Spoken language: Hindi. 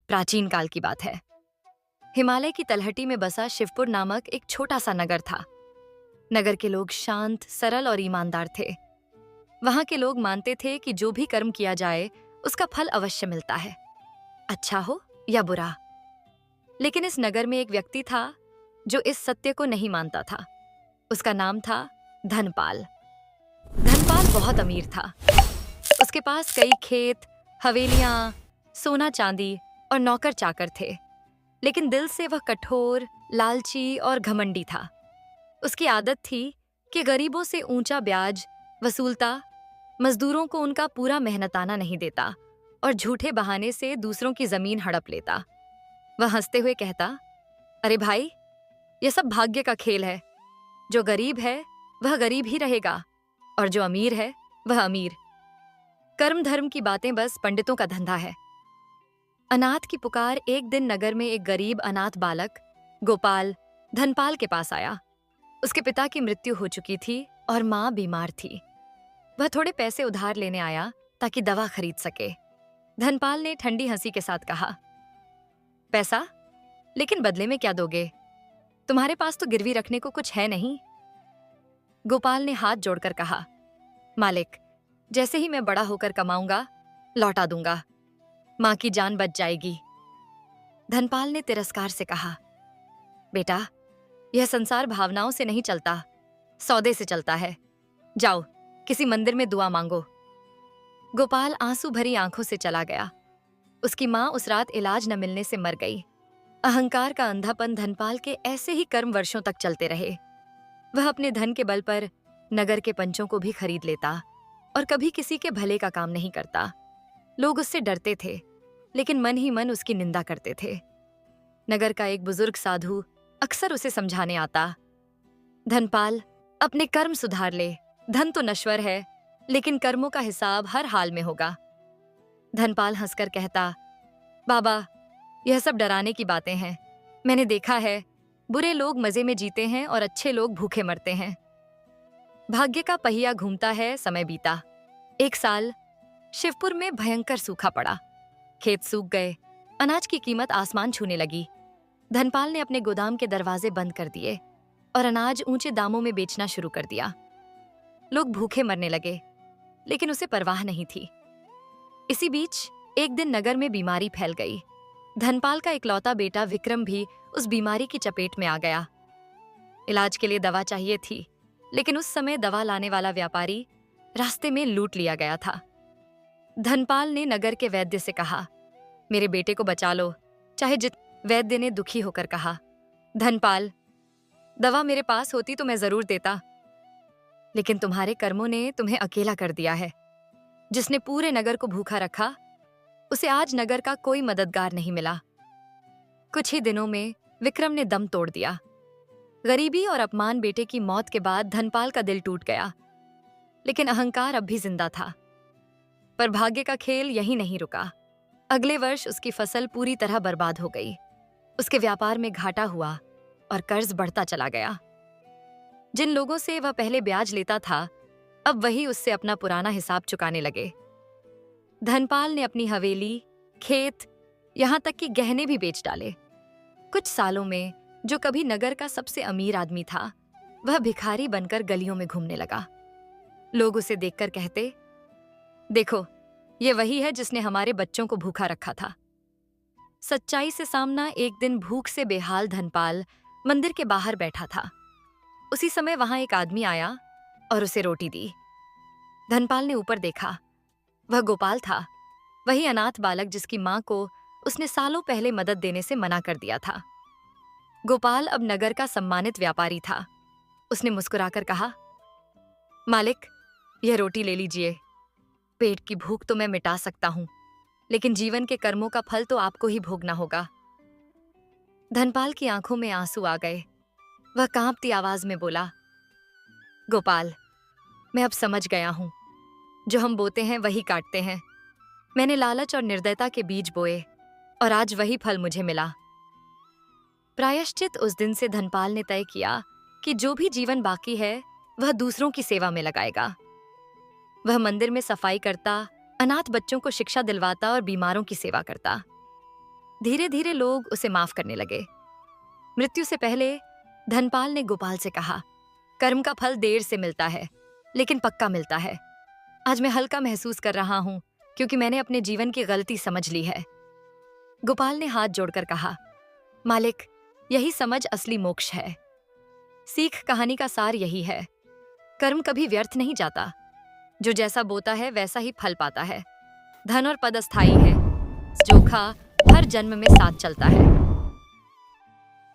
प्राचीन काल की बात है। हिमालय की तलहटी में बसा शिवपुर नामक एक छोटा सा नगर था। नगर के लोग शांत, सरल और ईमानदार थे। वहां के लोग मानते थे कि जो भी कर्म किया जाए उसका फल अवश्य मिलता है, अच्छा हो या बुरा। लेकिन इस नगर में एक व्यक्ति था जो इस सत्य को नहीं मानता था। उसका नाम था धनपाल। धनपाल बहुत अमीर था। उसके पास कई खेत, हवेलियां, सोना चांदी और नौकर चाकर थे। लेकिन दिल से वह कठोर, लालची और घमंडी था। उसकी आदत थी कि गरीबों से ऊंचा ब्याज वसूलता, मजदूरों को उनका पूरा मेहनताना नहीं देता और झूठे बहाने से दूसरों की जमीन हड़प लेता। वह हंसते हुए कहता, अरे भाई, यह सब भाग्य का खेल है। जो गरीब है वह गरीब ही रहेगा और जो अमीर है वह अमीर। कर्म धर्म की बातें बस पंडितों का धंधा है। अनाथ की पुकार एक दिन नगर में एक गरीब अनाथ बालक गोपाल धनपाल के पास आया। उसके पिता की मृत्यु हो चुकी थी और मां बीमार थी। वह थोड़े पैसे उधार लेने आया ताकि दवा खरीद सके। धनपाल ने ठंडी हंसी के साथ कहा, पैसा? लेकिन बदले में क्या दोगे? तुम्हारे पास तो गिरवी रखने को कुछ है नहीं। गोपाल ने हाथ जोड़कर कहा, मालिक, जैसे ही मैं बड़ा होकर कमाऊंगा लौटा दूंगा। मां की जान बच जाएगी। धनपाल ने तिरस्कार से कहा, बेटा, यह संसार भावनाओं से नहीं चलता, सौदे से चलता है। जाओ, किसी मंदिर में दुआ मांगो। गोपाल आंसू भरी आंखों से चला गया। उसकी मां उस रात इलाज न मिलने से मर गई। अहंकार का अंधापन धनपाल के ऐसे ही कर्म वर्षों तक चलते रहे। वह अपने धन के बल पर नगर के पंचों को भी खरीद लेता और कभी किसी के भले का काम नहीं करता। लोग उससे डरते थे, लेकिन मन ही मन उसकी निंदा करते थे। नगर का एक बुजुर्ग साधु अक्सर उसे समझाने आता, धनपाल, अपने कर्म सुधार ले। धन तो नश्वर है, लेकिन कर्मों का हिसाब हर हाल में होगा। धनपाल हंसकर कहता, बाबा, यह सब डराने की बातें हैं। मैंने देखा है, बुरे लोग मजे में जीते हैं और अच्छे लोग भूखे मरते हैं। भाग्य का पहिया घूमता है, समय बीता। एक साल शिवपुर में भयंकर सूखा पड़ा। खेत सूख गए, अनाज की कीमत आसमान छूने लगी। धनपाल ने अपने गोदाम के दरवाजे बंद कर दिए और अनाज ऊंचे दामों में बेचना शुरू कर दिया। लोग भूखे मरने लगे, लेकिन उसे परवाह नहीं थी। इसी बीच एक दिन नगर में बीमारी फैल गई। धनपाल का इकलौता बेटा विक्रम भी उस बीमारी की चपेट में आ गया। इलाज के लिए दवा चाहिए थी, लेकिन उस समय दवा लाने वाला व्यापारी रास्ते में लूट लिया गया था। धनपाल ने नगर के वैद्य से कहा, मेरे बेटे को बचा लो, चाहे जित। वैद्य ने दुखी होकर कहा, धनपाल, दवा मेरे पास होती तो मैं जरूर देता, लेकिन तुम्हारे कर्मों ने तुम्हें अकेला कर दिया है। जिसने पूरे नगर को भूखा रखा, उसे आज नगर का कोई मददगार नहीं मिला। कुछ ही दिनों में विक्रम ने दम तोड़ दिया। गरीबी और अपमान बेटे की मौत के बाद धनपाल का दिल टूट गया, लेकिन अहंकार अब भी जिंदा था। पर भाग्य का खेल यहीं नहीं रुका। अगले वर्ष उसकी फसल पूरी तरह बर्बाद हो गई। उसके व्यापार में घाटा हुआ और कर्ज बढ़ता चला गया। जिन लोगों से वह पहले ब्याज लेता था, अब वही उससे अपना पुराना हिसाब चुकाने लगे। धनपाल ने अपनी हवेली, खेत, यहां तक कि गहने भी बेच डाले। कुछ सालों में जो कभी नगर का सबसे अमीर आदमी था, वह भिखारी बनकर गलियों में घूमने लगा। लोग उसे देखकर कहते, देखो, ये वही है जिसने हमारे बच्चों को भूखा रखा था। सच्चाई से सामना एक दिन भूख से बेहाल धनपाल मंदिर के बाहर बैठा था। उसी समय वहां एक आदमी आया और उसे रोटी दी। धनपाल ने ऊपर देखा। वह गोपाल था, वही अनाथ बालक जिसकी मां को उसने सालों पहले मदद देने से मना कर दिया था। गोपाल अब नगर का सम्मानित व्यापारी था। उसने मुस्कुराकर कहा, मालिक, यह रोटी ले लीजिए। पेट की भूख तो मैं मिटा सकता हूं, लेकिन जीवन के कर्मों का फल तो आपको ही भोगना होगा। धनपाल की आंखों में आंसू आ गए। वह कांपती आवाज में बोला, गोपाल, मैं अब समझ गया हूं, जो हम बोते हैं वही काटते हैं। मैंने लालच और निर्दयता के बीज बोए और आज वही फल मुझे मिला। प्रायश्चित उस दिन से धनपाल ने तय किया कि जो भी जीवन बाकी है वह दूसरों की सेवा में लगाएगा। वह मंदिर में सफाई करता, अनाथ बच्चों को शिक्षा दिलवाता और बीमारों की सेवा करता। धीरे धीरे लोग उसे माफ करने लगे। मृत्यु से पहले धनपाल ने गोपाल से कहा, कर्म का फल देर से मिलता है, लेकिन पक्का मिलता है। आज मैं हल्का महसूस कर रहा हूं, क्योंकि मैंने अपने जीवन की गलती समझ ली है। गोपाल ने हाथ जोड़कर कहा, मालिक, यही समझ असली मोक्ष है। सीख कहानी का सार यही है, कर्म कभी व्यर्थ नहीं जाता। जो जैसा बोता है वैसा ही फल पाता है। धन और पद अस्थायी है, जोखा हर जन्म में साथ चलता है।